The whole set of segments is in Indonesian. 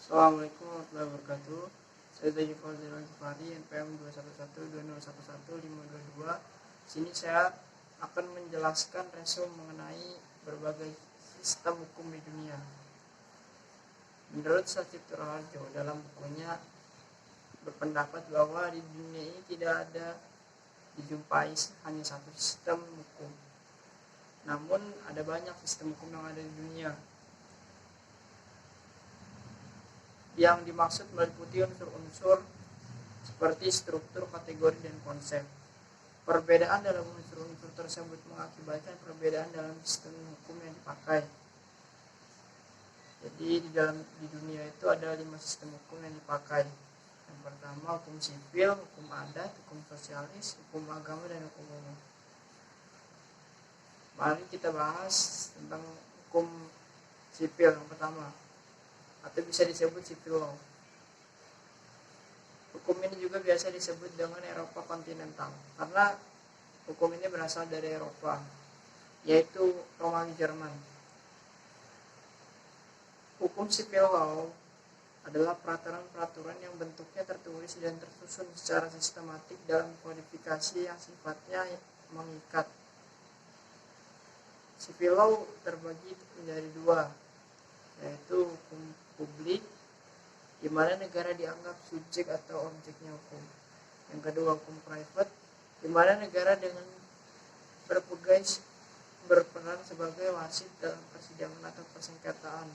Assalamualaikum warahmatullahi wabarakatuh. Saya Zaky Fauzil Al-Ghifari, NPM 21120112522. Sini saya akan menjelaskan resume mengenai berbagai sistem hukum di dunia. Menurut Sachitto Raharjo dalam bukunya berpendapat bahwa di dunia ini tidak ada dijumpai hanya satu sistem hukum. Namun ada banyak sistem hukum yang ada di dunia. Yang dimaksud meliputi unsur-unsur seperti struktur, kategori, dan konsep. Perbedaan dalam unsur-unsur tersebut mengakibatkan perbedaan dalam sistem hukum yang dipakai. Jadi di dunia itu ada 5 sistem hukum yang dipakai. Yang pertama hukum sipil, hukum adat, hukum sosialis, hukum agama, dan hukum umum. Mari kita bahas tentang hukum sipil yang pertama, atau bisa disebut civil law. Hukum ini juga biasa disebut dengan Eropa kontinental karena hukum ini berasal dari Eropa, yaitu Romawi Jerman. Hukum civil law adalah peraturan-peraturan yang bentuknya tertulis dan tersusun secara sistematik dalam kodifikasi yang sifatnya mengikat. Civil law terbagi menjadi dua, yaitu hukum publik, di mana negara dianggap subjek atau objeknya hukum. Yang kedua hukum private, di mana negara dengan berperan sebagai wasit dalam persidangan atau persengketaan.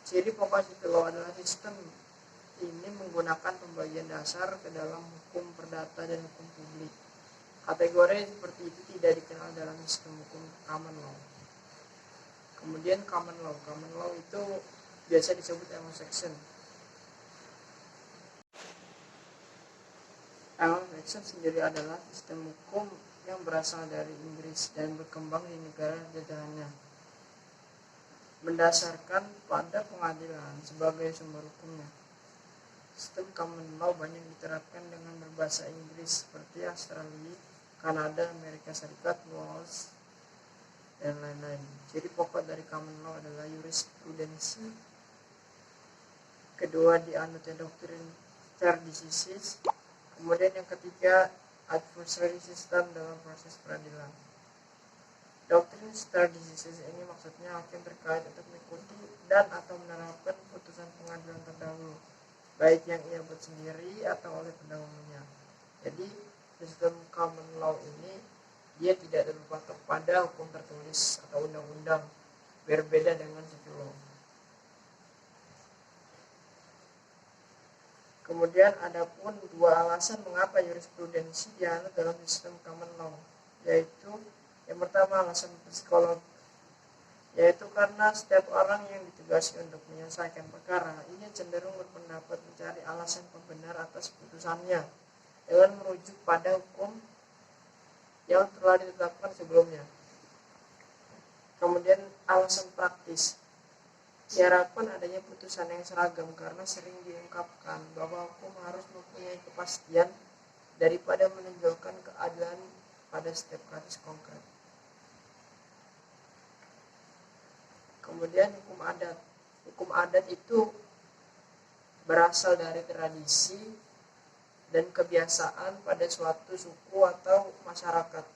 Ciri pokok civil law adalah sistem ini menggunakan pembagian dasar ke dalam hukum perdata dan hukum publik. Kategori seperti itu tidak dikenal dalam sistem hukum common law. Kemudian common law itu biasa disebut Anglo-Saxon. Anglo-Saxon sendiri adalah sistem hukum yang berasal dari Inggris dan berkembang di negara jajahannya, mendasarkan pada pengadilan sebagai sumber hukumnya. Sistem common law banyak diterapkan dengan berbahasa Inggris seperti Australia, Kanada, Amerika Serikat, Wales, dan lain-lain. Ciri pokok dari common law adalah jurisprudensi. Kedua, dianutnya doktrin stare decisis. Kemudian yang ketiga, adversary system dalam proses peradilan. Doktrin stare decisis ini maksudnya hakim terkait untuk mengikuti dan atau menerapkan putusan pengadilan terdahulu, baik yang ia buat sendiri atau oleh pendahulunya. Jadi sistem common law ini dia tidak terpatok pada hukum tertulis atau undang-undang, berbeda dengan civil law. Kemudian ada pun dua alasan mengapa jurisprudensi dianut dalam sistem common law, yaitu yang pertama alasan psikologi, yaitu karena setiap orang yang ditugasi untuk menyelesaikan perkara ini cenderung berpendapat mencari alasan pembenar atas putusannya dengan merujuk pada hukum yang telah ditetapkan sebelumnya. Kemudian alasan praktis, diharapkan adanya putusan yang seragam karena sering diungkapkan bahwa hukum harus mempunyai kepastian daripada menonjolkan keadilan pada setiap kasus konkret. Kemudian hukum adat. Hukum adat itu berasal dari tradisi dan kebiasaan pada suatu suku atau masyarakat.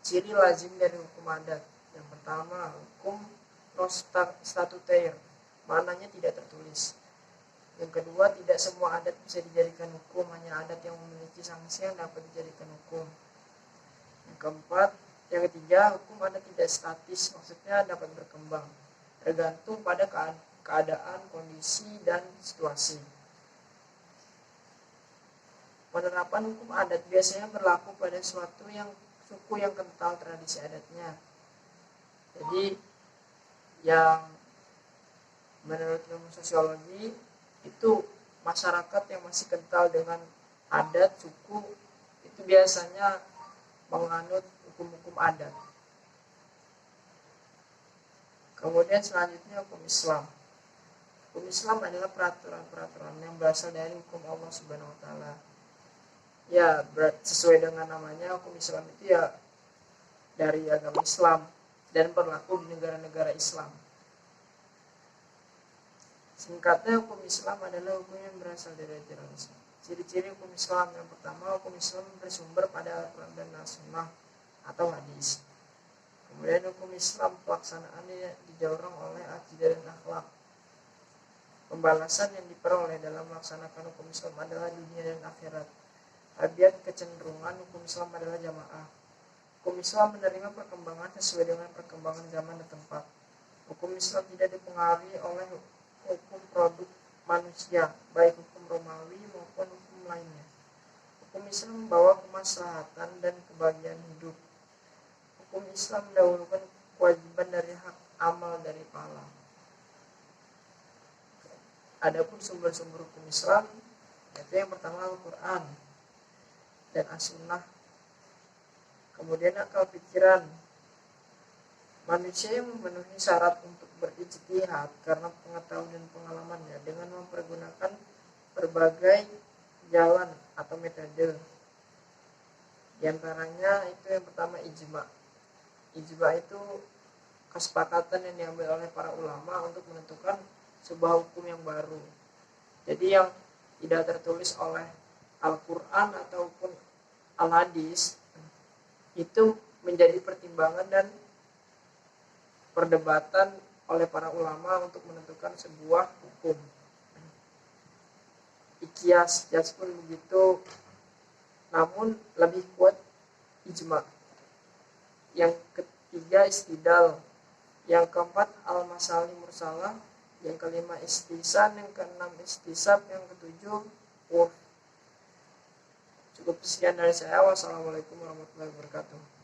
Ciri lazim dari hukum adat. Yang pertama, hukum non-statutaire, maknanya tidak tertulis. Yang kedua, tidak semua adat bisa dijadikan hukum, hanya adat yang memiliki sanksi yang dapat dijadikan hukum. Yang keempat, yang ketiga, hukum adat tidak statis, maksudnya dapat berkembang, tergantung pada keadaan, kondisi, dan situasi. Penerapan hukum adat biasanya berlaku pada suku yang kental tradisi adatnya. Jadi yang menurut ilmu sosiologi itu masyarakat yang masih kental dengan adat suku itu biasanya menganut hukum-hukum adat. Kemudian selanjutnya hukum Islam. Hukum Islam adalah peraturan-peraturan yang berasal dari hukum Allah Subhanahu wa taala. Ya, sesuai dengan namanya, hukum Islam itu ya dari agama Islam dan berlaku di negara-negara Islam. Singkatnya, hukum Islam adalah hukum yang berasal dari ajaran Islam. Ciri-ciri hukum Islam: yang pertama, hukum Islam bersumber pada Al-Quran dan As-Sunnah atau hadis. Kemudian hukum Islam pelaksanaannya didorong oleh akidah dan akhlak. Pembalasan yang diperoleh dalam melaksanakan hukum Islam adalah dunia dan akhirat. Tabiat kecenderungan hukum Islam adalah jamaah. Hukum Islam menerima perkembangan sesuai dengan perkembangan zaman dan tempat. Hukum Islam tidak dipengaruhi oleh hukum produk manusia, baik hukum Romawi maupun hukum lainnya. Hukum Islam membawa kemaslahatan dan kebahagiaan hidup. Hukum Islam mendahulukan kewajiban dari hak amal dari pahala. Adapun sumber-sumber hukum Islam, yaitu yang pertama Al-Quran dan As-Sunnah. Kemudian akal pikiran. Manusia yang memenuhi syarat untuk berijtihad karena pengetahuan dan pengalamannya dengan mempergunakan berbagai jalan atau metode. Di antaranya itu yang pertama ijma. Ijma itu kesepakatan yang diambil oleh para ulama untuk menentukan sebuah hukum yang baru. Jadi yang tidak tertulis oleh Al-Quran ataupun Al-Hadis itu menjadi pertimbangan dan perdebatan oleh para ulama untuk menentukan sebuah hukum. Qiyas pun begitu, namun lebih kuat ijma. Yang ketiga istidlal, yang keempat al-masalih mursalah, yang kelima istisan, yang keenam istisab, yang ketujuh urf. Cukup sekian dari saya. Wassalamualaikum warahmatullahi wabarakatuh.